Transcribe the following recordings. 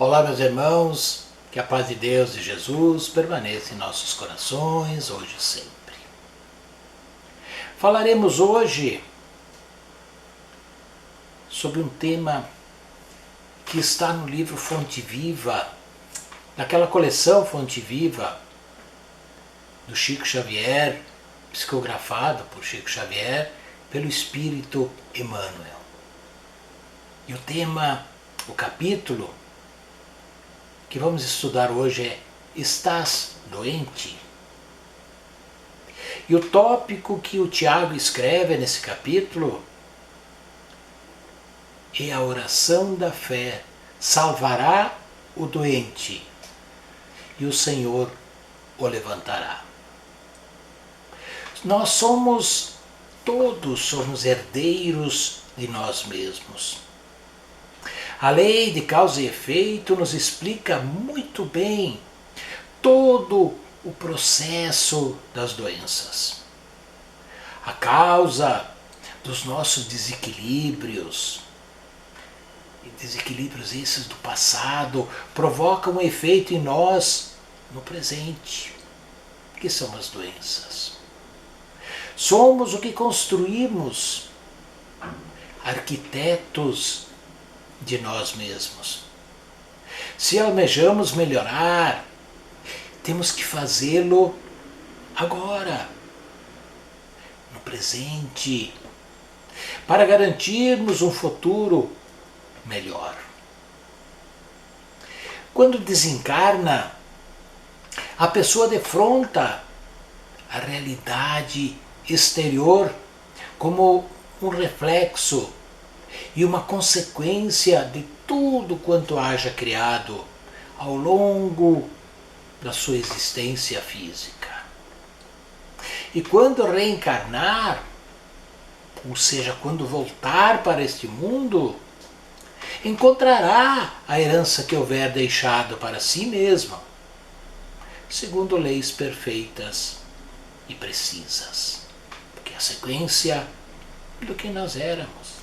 Olá, meus irmãos, que a paz de Deus e Jesus permaneça em nossos corações, hoje e sempre. Falaremos hoje sobre um tema que está no livro Fonte Viva, naquela coleção Fonte Viva, do Chico Xavier, psicografado por Chico Xavier, pelo Espírito Emmanuel. E o tema, o capítulo que vamos estudar hoje é Estás doente? E o tópico que o Tiago escreve nesse capítulo é a oração da fé salvará o doente e o Senhor o levantará. Nós todos somos herdeiros de nós mesmos. A lei de causa e efeito nos explica muito bem todo o processo das doenças. A causa dos nossos desequilíbrios esses do passado, provocam um efeito em nós no presente, que são as doenças. Somos o que construímos, arquitetos de nós mesmos. Se almejamos melhorar, temos que fazê-lo agora, no presente, para garantirmos um futuro melhor. Quando desencarna, a pessoa defronta a realidade exterior como um reflexo e uma consequência de tudo quanto haja criado ao longo da sua existência física. E quando reencarnar, ou seja, quando voltar para este mundo, encontrará a herança que houver deixado para si mesma, segundo leis perfeitas e precisas, porque é a sequência do que nós éramos.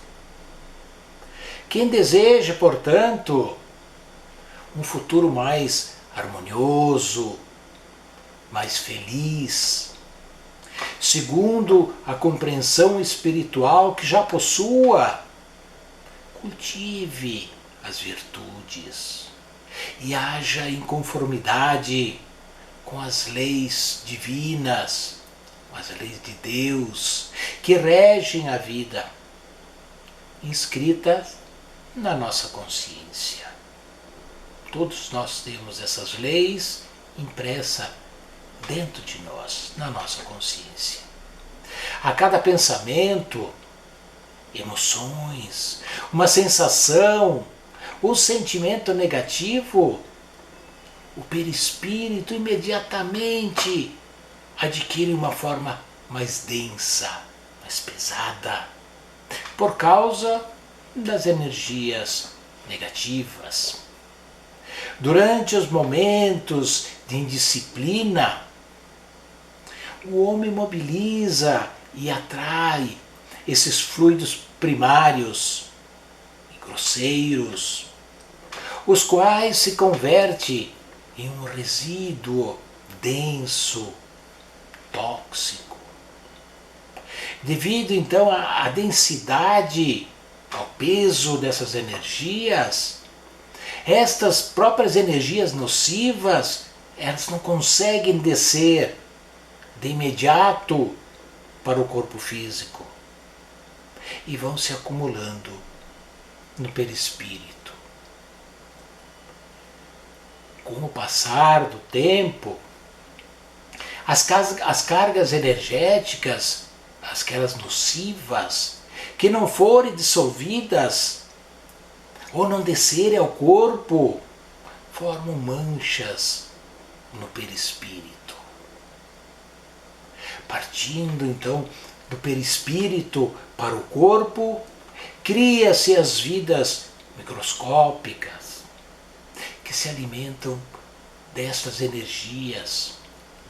Quem deseja, portanto, um futuro mais harmonioso, mais feliz, segundo a compreensão espiritual que já possua, cultive as virtudes e haja em conformidade com as leis divinas, com as leis de Deus que regem a vida, inscritas na nossa consciência. Todos nós temos essas leis impressas dentro de nós, na nossa consciência. A cada pensamento, emoções, uma sensação, um sentimento negativo, o perispírito imediatamente adquire uma forma mais densa, mais pesada, por causa das energias negativas. Durante os momentos de indisciplina, o homem mobiliza e atrai esses fluidos primários e grosseiros, os quais se convertem em um resíduo denso, tóxico. Devido então à densidade, ao peso dessas energias, estas próprias energias nocivas, elas não conseguem descer de imediato para o corpo físico e vão se acumulando no perispírito. Com o passar do tempo, as cargas energéticas, aquelas nocivas, que não forem dissolvidas ou não descerem ao corpo, formam manchas no perispírito. Partindo então do perispírito para o corpo, cria-se as vidas microscópicas que se alimentam destas energias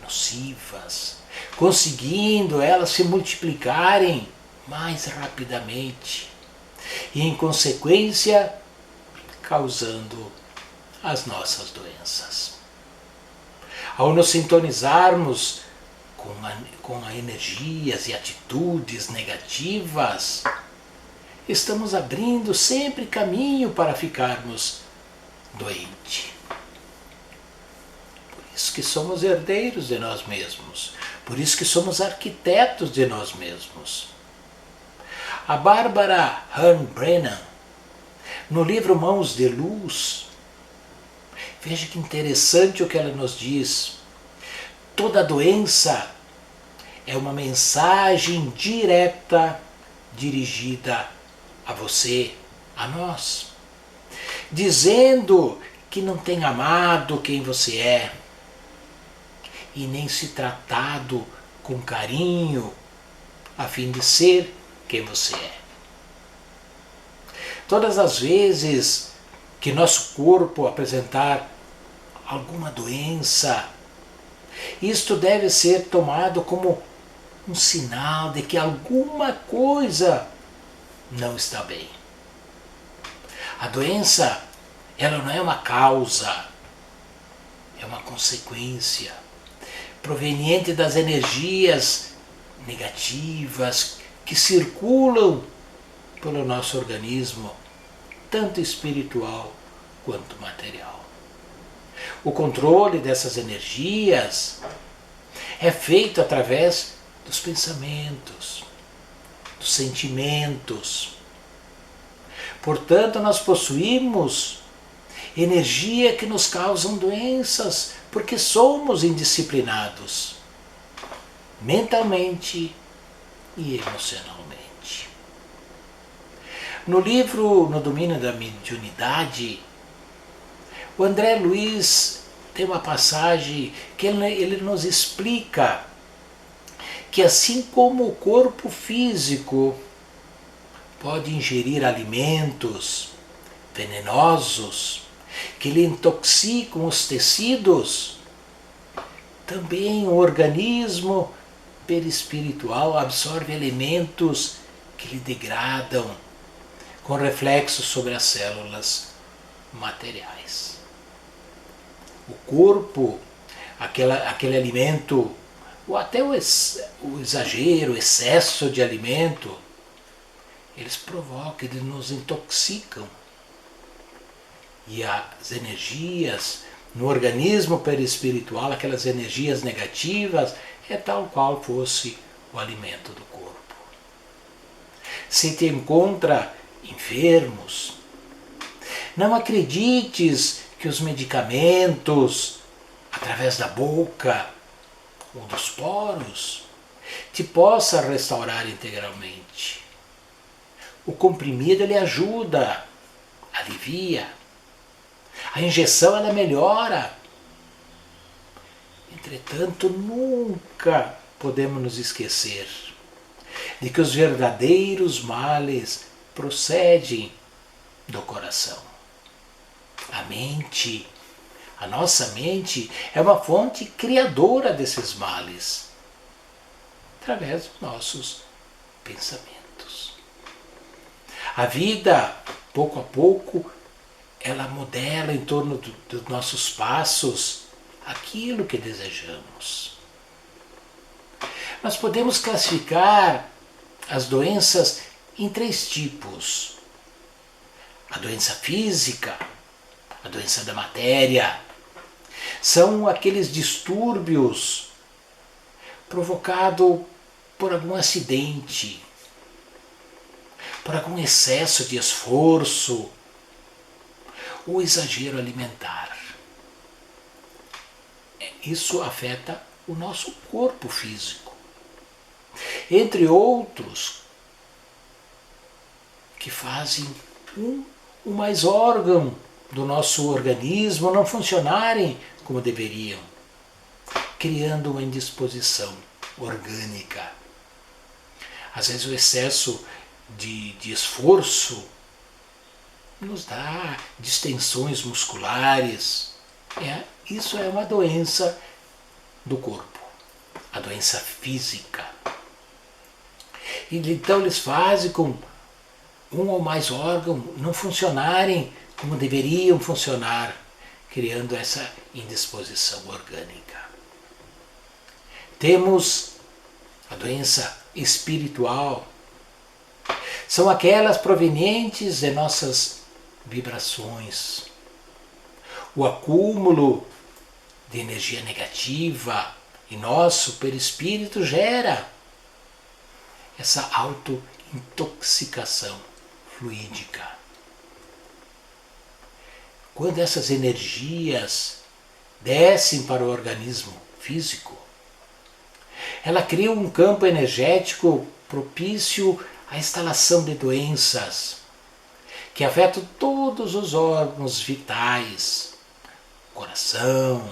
nocivas, conseguindo elas se multiplicarem mais rapidamente e, em consequência, causando as nossas doenças. Ao nos sintonizarmos com energias e atitudes negativas, estamos abrindo sempre caminho para ficarmos doentes. Por isso que somos herdeiros de nós mesmos. Por isso que somos arquitetos de nós mesmos. A Bárbara Ann Brennan, no livro Mãos de Luz, veja que interessante o que ela nos diz. Toda doença é uma mensagem direta dirigida a você, a nós, dizendo que não tem amado quem você é e nem se tratado com carinho a fim de ser quem você é. Todas as vezes que nosso corpo apresentar alguma doença, isto deve ser tomado como um sinal de que alguma coisa não está bem. A doença, ela não é uma causa, é uma consequência proveniente das energias negativas que circulam pelo nosso organismo, tanto espiritual quanto material. O controle dessas energias é feito através dos pensamentos, dos sentimentos. Portanto, nós possuímos energia que nos causam doenças, porque somos indisciplinados, mentalmente e emocionalmente. No livro No Domínio da Mediunidade, o André Luiz tem uma passagem que ele nos explica que assim como o corpo físico pode ingerir alimentos venenosos que lhe intoxicam os tecidos, também o organismo perispiritual absorve elementos que lhe degradam, com reflexos sobre as células materiais. O corpo, aquele alimento, ou até o exagero, o excesso de alimento, eles provocam, eles nos intoxicam. E as energias no organismo perispiritual, aquelas energias negativas, é tal qual fosse o alimento do corpo. Se te encontra enfermos, não acredites que os medicamentos, através da boca ou dos poros, te possa restaurar integralmente. O comprimido ele ajuda, alivia. A injeção ela melhora. Entretanto, nunca podemos nos esquecer de que os verdadeiros males procedem do coração. A mente, a nossa mente é uma fonte criadora desses males, através dos nossos pensamentos. A vida, pouco a pouco, ela modela em torno dos nossos passos aquilo que desejamos. Nós podemos classificar as doenças em 3 tipos. A doença física, a doença da matéria, são aqueles distúrbios provocados por algum acidente, por algum excesso de esforço ou exagero alimentar. Isso afeta o nosso corpo físico. Entre outros, que fazem um ou mais órgãos do nosso organismo não funcionarem como deveriam, criando uma indisposição orgânica. Às vezes o excesso de esforço nos dá distensões musculares. Isso é uma doença do corpo, a doença física. E então eles fazem com um ou mais órgãos não funcionarem como deveriam funcionar, criando essa indisposição orgânica. Temos a doença espiritual. São aquelas provenientes de nossas vibrações. O acúmulo de energia negativa em nosso perispírito gera essa auto-intoxicação fluídica. Quando essas energias descem para o organismo físico, ela cria um campo energético propício à instalação de doenças que afetam todos os órgãos vitais, coração,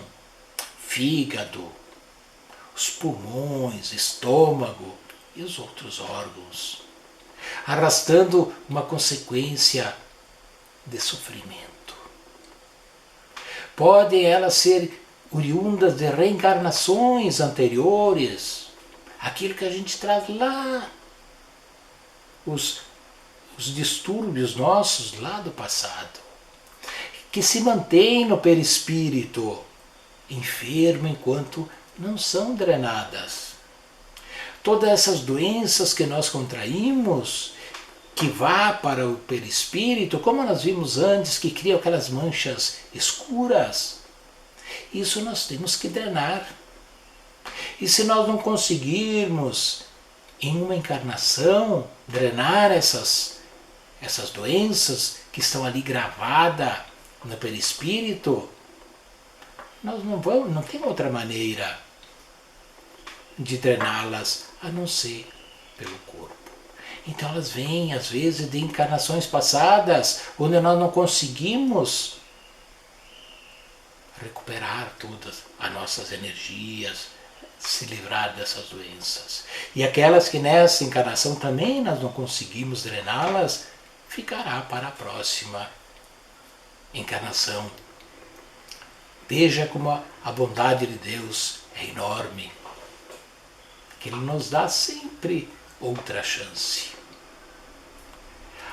fígado, os pulmões, estômago e os outros órgãos, arrastando uma consequência de sofrimento. Podem elas ser oriundas de reencarnações anteriores, aquilo que a gente traz lá, os distúrbios nossos lá do passado, que se mantêm no perispírito, enfermo enquanto não são drenadas. Todas essas doenças que nós contraímos, que vá para o perispírito, como nós vimos antes, que criam aquelas manchas escuras, isso nós temos que drenar. E se nós não conseguirmos, em uma encarnação, drenar essas doenças que estão ali gravadas no perispírito, nós não tem outra maneira de drená-las a não ser pelo corpo. Então elas vêm, às vezes, de encarnações passadas, onde nós não conseguimos recuperar todas as nossas energias, se livrar dessas doenças. E aquelas que nessa encarnação também nós não conseguimos drená-las, ficará para a próxima encarnação. Veja como a bondade de Deus é enorme, que Ele nos dá sempre outra chance.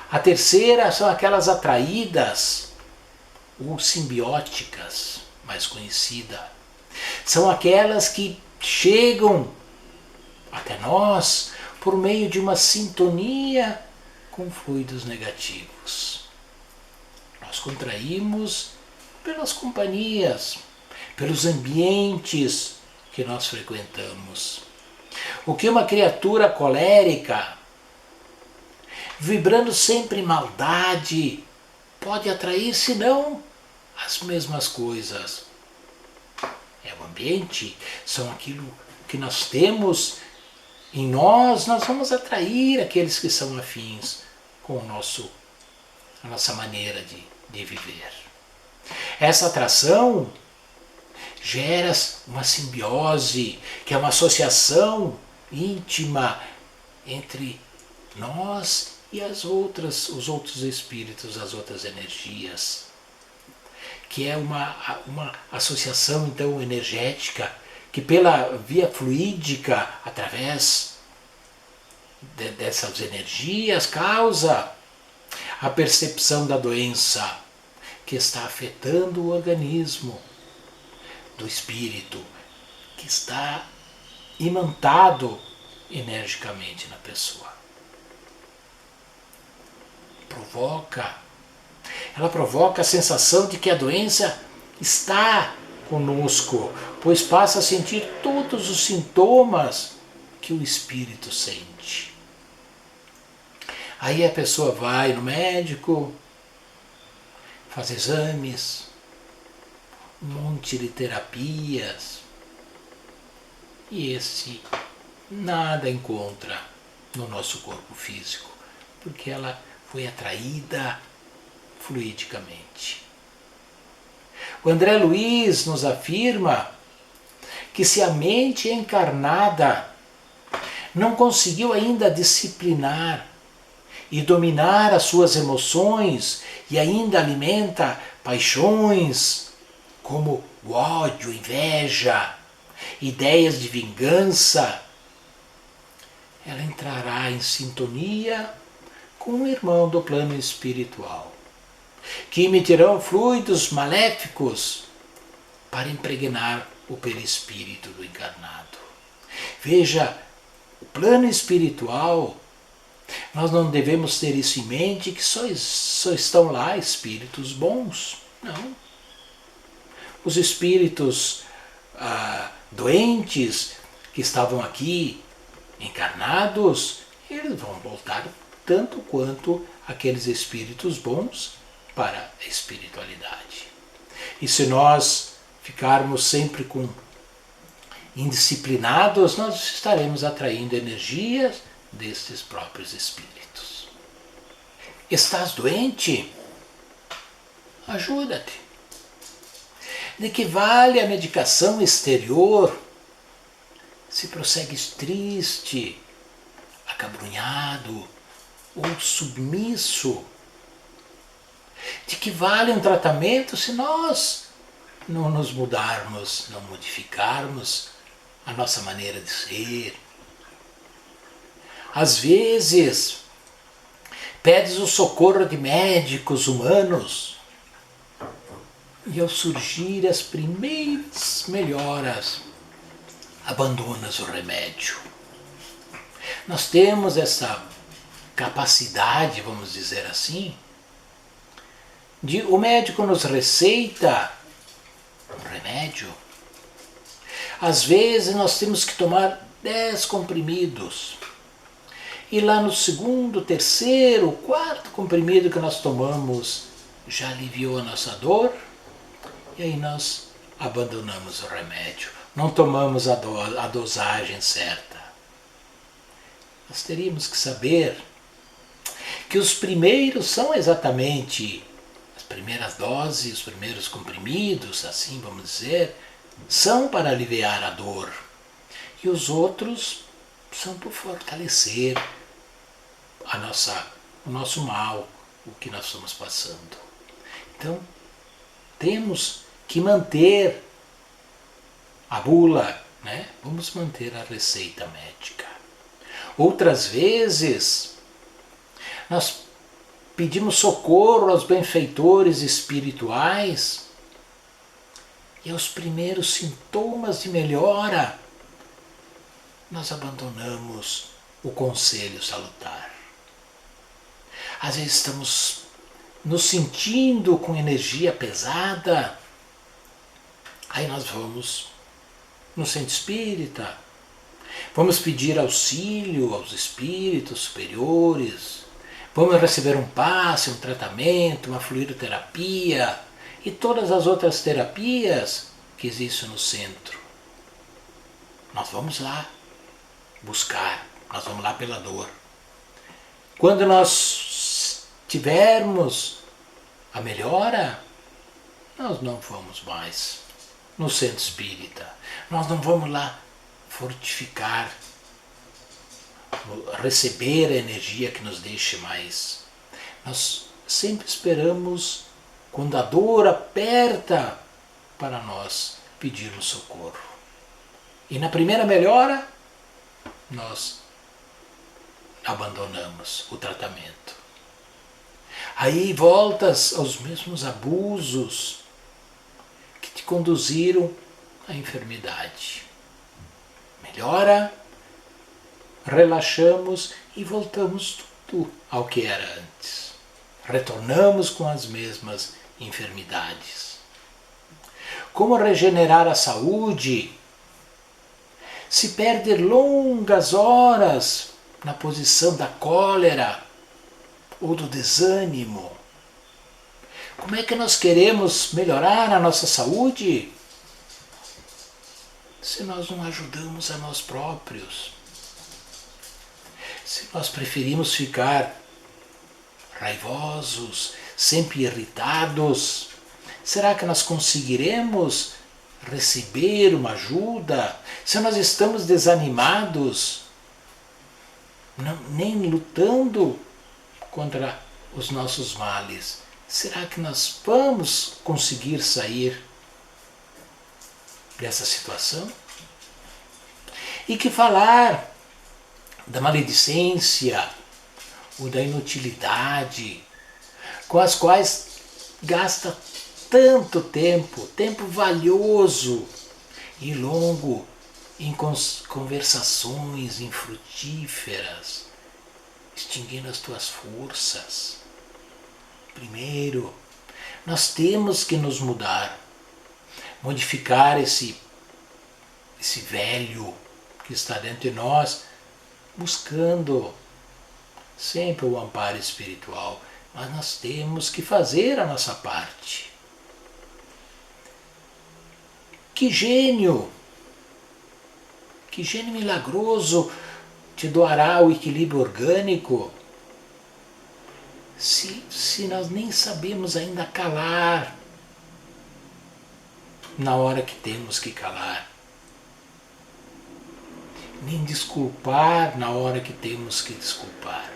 A terceira são aquelas atraídas ou simbióticas, mais conhecida. São aquelas que chegam até nós por meio de uma sintonia com fluidos negativos. Nós contraímos pelas companhias, pelos ambientes que nós frequentamos. O que uma criatura colérica, vibrando sempre em maldade, pode atrair, senão as mesmas coisas? É o ambiente, são aquilo que nós temos em nós, nós vamos atrair aqueles que são afins com a nossa maneira de viver. Essa atração gera uma simbiose, que é uma associação íntima entre nós e os outros espíritos, as outras energias, que é uma associação então energética que pela via fluídica, através dessas energias, causa a percepção da doença que está afetando o organismo do espírito, que está imantado energicamente na pessoa. Ela provoca a sensação de que a doença está conosco, pois passa a sentir todos os sintomas que o espírito sente. Aí a pessoa vai no médico, faz exames, um monte de terapias, e esse nada encontra no nosso corpo físico, porque ela foi atraída fluidicamente. O André Luiz nos afirma que se a mente encarnada não conseguiu ainda disciplinar e dominar as suas emoções e ainda alimenta paixões como o ódio, inveja, ideias de vingança, ela entrará em sintonia com o irmão do plano espiritual. que emitirão fluidos maléficos para impregnar o perispírito do encarnado. Veja, o plano espiritual, nós não devemos ter isso em mente, que só estão lá espíritos bons. Não. Os espíritos doentes que estavam aqui encarnados, eles vão voltar tanto quanto aqueles espíritos bons para a espiritualidade. E se nós ficarmos sempre indisciplinados, nós estaremos atraindo energias destes próprios espíritos. Estás doente? Ajuda-te. De que vale a medicação exterior se prossegues triste, acabrunhado ou submisso? De que vale um tratamento se nós não nos mudarmos, não modificarmos a nossa maneira de ser? Às vezes, pedes o socorro de médicos humanos e ao surgir as primeiras melhoras, abandonas o remédio. Nós temos essa capacidade, vamos dizer assim, de o médico nos receita um remédio. Às vezes nós temos que tomar 10 comprimidos. E lá no segundo, terceiro, quarto comprimido que nós tomamos, já aliviou a nossa dor, e aí nós abandonamos o remédio. Não tomamos a dosagem certa. Nós teríamos que saber que os primeiros são exatamente as primeiras doses, os primeiros comprimidos, assim vamos dizer, são para aliviar a dor. E os outros são por fortalecer o nosso mal, o que nós estamos passando. Então, temos que manter a bula, né? Vamos manter a receita médica. Outras vezes, nós pedimos socorro aos benfeitores espirituais e aos primeiros sintomas de melhora, nós abandonamos o conselho salutar. Às vezes estamos nos sentindo com energia pesada, aí nós vamos no centro espírita, vamos pedir auxílio aos espíritos superiores, vamos receber um passe, um tratamento, uma fluidoterapia e todas as outras terapias que existem no centro. Nós vamos lá buscar, nós vamos lá pela dor. Quando nós tivermos a melhora, nós não vamos mais no centro espírita. Nós não vamos lá fortificar, receber a energia que nos deixe mais. Nós sempre esperamos quando a dor aperta para nós pedirmos socorro. E na primeira melhora, nós abandonamos o tratamento. Aí voltas aos mesmos abusos que te conduziram à enfermidade. Melhora, relaxamos e voltamos tudo ao que era antes. Retornamos com as mesmas enfermidades. Como regenerar a saúde? Se perder longas horas na posição da cólera ou do desânimo, como é que nós queremos melhorar a nossa saúde se nós não ajudamos a nós próprios? Se nós preferimos ficar raivosos, sempre irritados, será que nós conseguiremos receber uma ajuda? Se nós estamos desanimados, nem lutando contra os nossos males, será que nós vamos conseguir sair dessa situação? E que falar da maledicência ou da inutilidade com as quais gasta tanto tempo, tempo valioso e longo, em conversações infrutíferas, extinguindo as tuas forças. Primeiro, nós temos que nos mudar, modificar esse velho que está dentro de nós, buscando sempre o amparo espiritual. Mas nós temos que fazer a nossa parte. Que gênio milagroso te doará o equilíbrio orgânico se nós nem sabemos ainda calar na hora que temos que calar, nem desculpar na hora que temos que desculpar.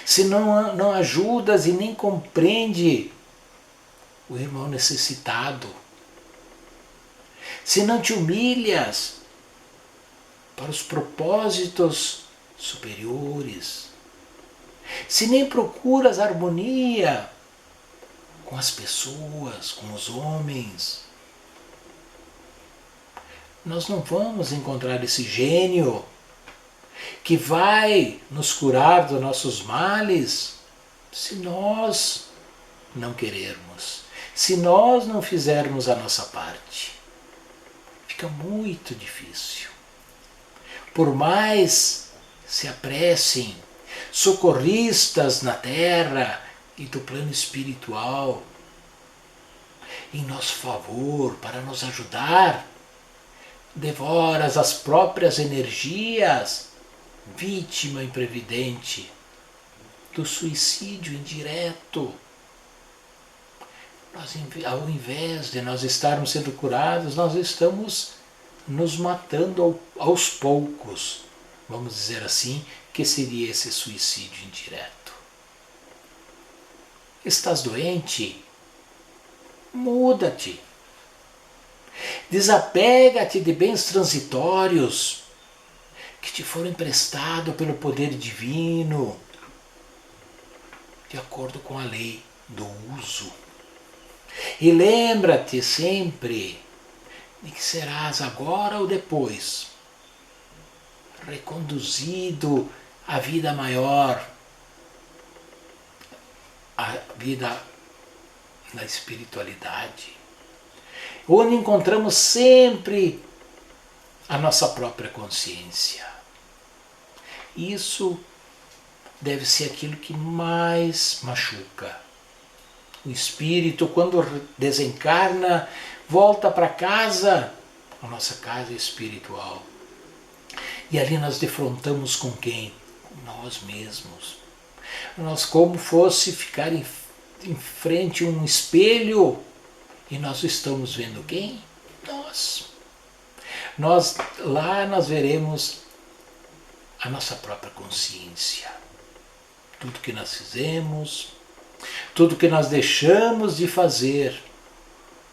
Se não ajudas e nem compreende o irmão necessitado, se não te humilhas para os propósitos superiores, se nem procuras harmonia com as pessoas, com os homens, nós não vamos encontrar esse gênio que vai nos curar dos nossos males se nós não querermos, se nós não fizermos a nossa parte. Fica muito difícil. Por mais se apressem socorristas na terra e do plano espiritual em nosso favor, para nos ajudar, devoras as próprias energias, vítima imprevidente do suicídio indireto. Nós, ao invés de nós estarmos sendo curados, nós estamos nos matando aos poucos, vamos dizer assim, que seria esse suicídio indireto. Estás doente? Muda-te. Desapega-te de bens transitórios que te foram emprestados pelo poder divino, de acordo com a lei do uso. E lembra-te sempre de que serás agora ou depois reconduzido à vida maior, à vida na espiritualidade, onde encontramos sempre a nossa própria consciência. Isso deve ser aquilo que mais machuca. O espírito, quando desencarna, volta para casa, a nossa casa espiritual. E ali nós defrontamos com quem? Com nós mesmos. Nós, como fosse ficar em frente a um espelho, e nós estamos vendo quem? Nós. Lá nós veremos a nossa própria consciência. Tudo que nós fizemos, tudo que nós deixamos de fazer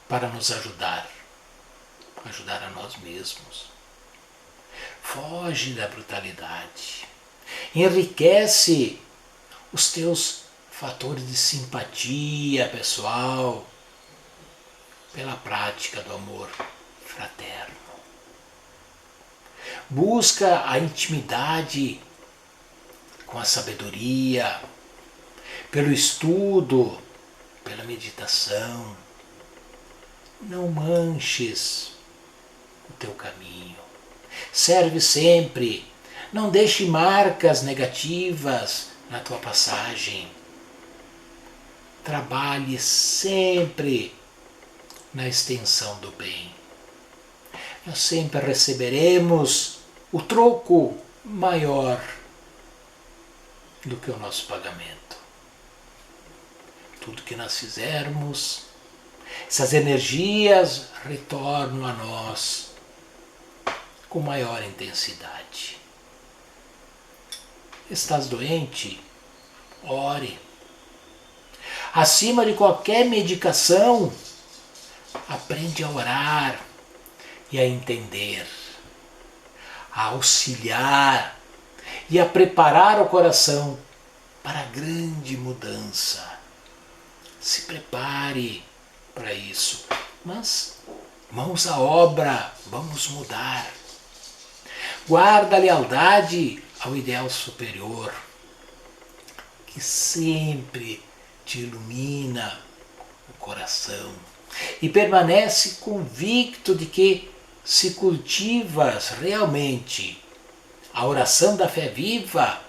para nos ajudar a nós mesmos. Foge da brutalidade. Enriquece os teus fatores de simpatia pessoal pela prática do amor fraterno. Busca a intimidade com a sabedoria, pelo estudo, pela meditação. Não manches o teu caminho. Serve sempre. Não deixe marcas negativas na tua passagem. Trabalhe sempre na extensão do bem. Nós sempre receberemos o troco maior do que o nosso pagamento. Tudo que nós fizermos, essas energias retornam a nós com maior intensidade. Estás doente? Ore. Acima de qualquer medicação, aprende a orar e a entender, a auxiliar e a preparar o coração para a grande mudança. se prepare para isso. Mas mãos à obra, vamos mudar. Guarda a lealdade ao ideal superior, que sempre te ilumina o coração. E permanece convicto de que se cultivas realmente a oração da fé viva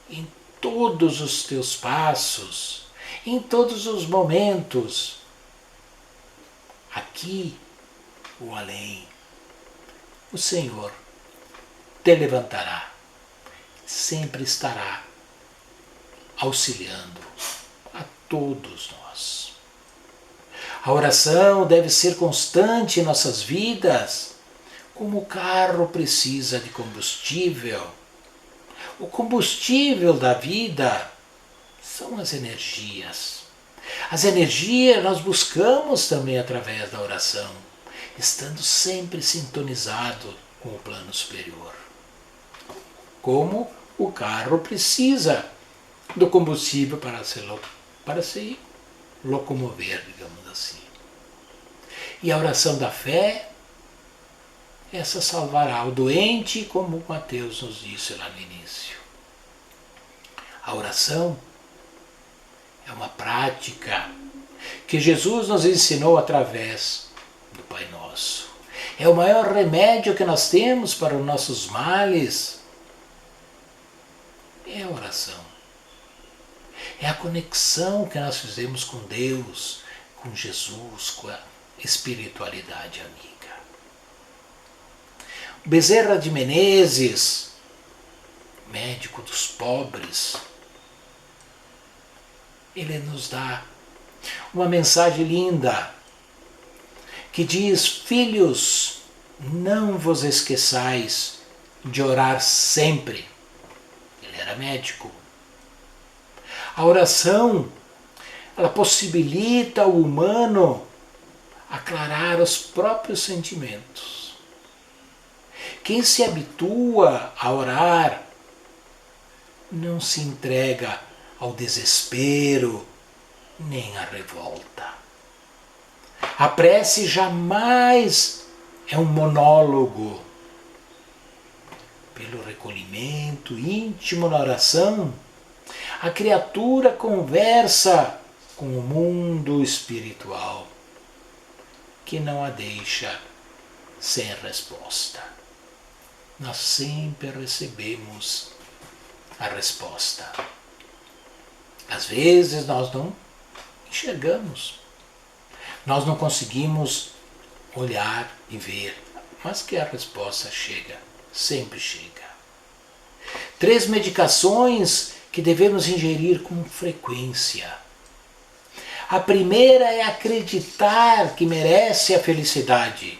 em todos os teus passos, em todos os momentos, aqui ou além, o Senhor te levantará, sempre estará auxiliando a todos nós. A oração deve ser constante em nossas vidas, como o carro precisa de combustível. O combustível da vida são as energias. As energias nós buscamos também através da oração, estando sempre sintonizado com o plano superior. Como o carro precisa do combustível para se locomover, digamos assim. E a oração da fé, essa salvará o doente, como Mateus nos disse lá no início. A oração é uma prática que Jesus nos ensinou através do Pai Nosso. É o maior remédio que nós temos para os nossos males. É a oração. É a conexão que nós fizemos com Deus, com Jesus, com a espiritualidade amiga. Bezerra de Menezes, médico dos pobres, ele nos dá uma mensagem linda que diz: filhos, não vos esqueçais de orar sempre. Ele era médico. A oração, ela possibilita ao humano aclarar os próprios sentimentos. Quem se habitua a orar não se entrega ao desespero nem à revolta. A prece jamais é um monólogo. Pelo recolhimento íntimo na oração, a criatura conversa com o mundo espiritual, que não a deixa sem resposta. Nós sempre recebemos a resposta. Às vezes nós não enxergamos, nós não conseguimos olhar e ver, mas que a resposta chega, sempre chega. 3 medicações que devemos ingerir com frequência. A primeira é acreditar que merece a felicidade,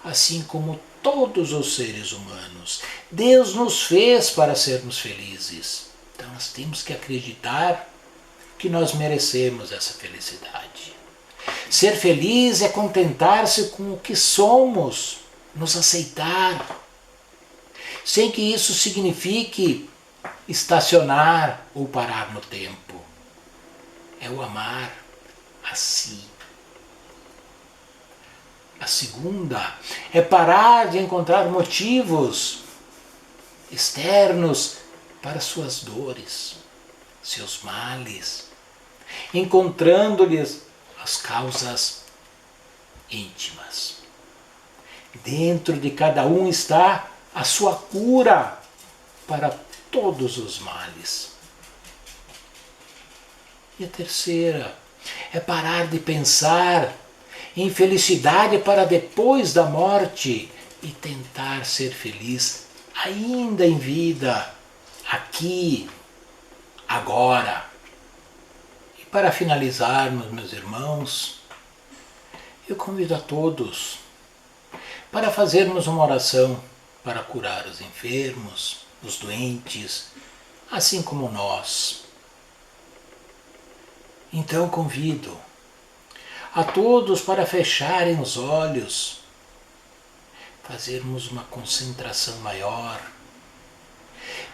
assim como todos os seres humanos. Deus nos fez para sermos felizes. Então nós temos que acreditar que nós merecemos essa felicidade. Ser feliz é contentar-se com o que somos, nos aceitar, sem que isso signifique estacionar ou parar no tempo. É o amar a si. A segunda é parar de encontrar motivos externos para suas dores, seus males, encontrando-lhes as causas íntimas. Dentro de cada um está a sua cura para todos os males. E a terceira é parar de pensar em felicidade para depois da morte e tentar ser feliz ainda em vida, aqui, agora. E para finalizarmos, meus irmãos, eu convido a todos para fazermos uma oração para curar os enfermos, os doentes, assim como nós. Então convido a todos para fecharem os olhos, fazermos uma concentração maior,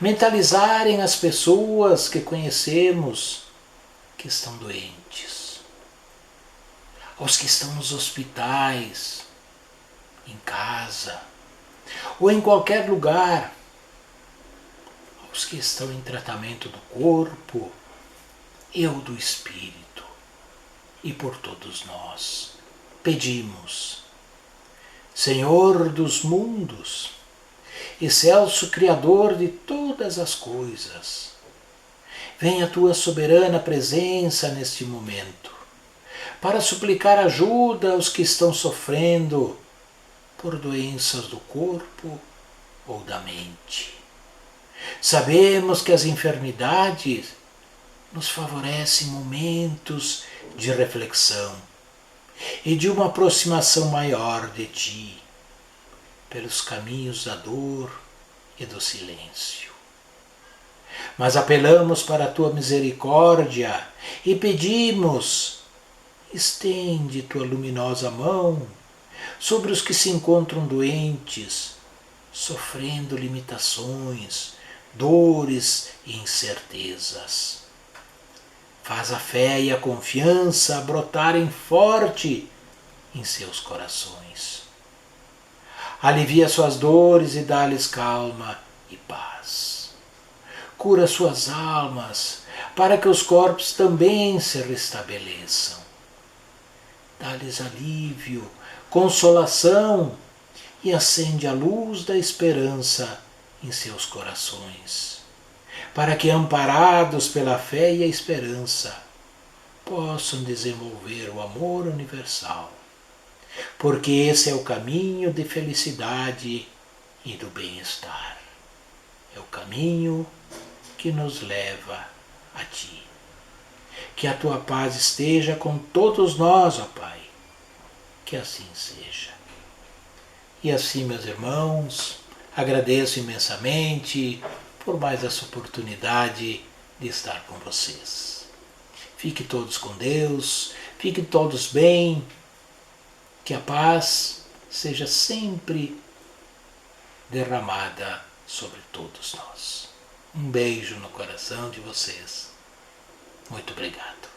mentalizarem as pessoas que conhecemos, que estão doentes, aos que estão nos hospitais, em casa ou em qualquer lugar, aos que estão em tratamento do corpo e ou do espírito, e por todos nós pedimos: Senhor dos mundos, excelso Criador de todas as coisas, venha a tua soberana presença neste momento, para suplicar ajuda aos que estão sofrendo por doenças do corpo ou da mente. Sabemos que as enfermidades nos favorecem momentos de reflexão e de uma aproximação maior de Ti, pelos caminhos da dor e do silêncio. Mas apelamos para a Tua misericórdia e pedimos: estende Tua luminosa mão sobre os que se encontram doentes, sofrendo limitações, dores e incertezas. Faz a fé e a confiança brotarem forte em seus corações. Alivia suas dores e dá-lhes calma e paz. Cura suas almas, para que os corpos também se restabeleçam. Dá-lhes alívio, consolação e acende a luz da esperança em seus corações, para que, amparados pela fé e a esperança, possam desenvolver o amor universal, porque esse é o caminho de felicidade e do bem-estar. É o caminho que nos leva a Ti. Que a Tua paz esteja com todos nós, ó Pai. Que assim seja. E assim, meus irmãos, agradeço imensamente por mais essa oportunidade de estar com vocês. Fiquem todos com Deus, fiquem todos bem, que a paz seja sempre derramada sobre todos nós. Um beijo no coração de vocês. Muito obrigado.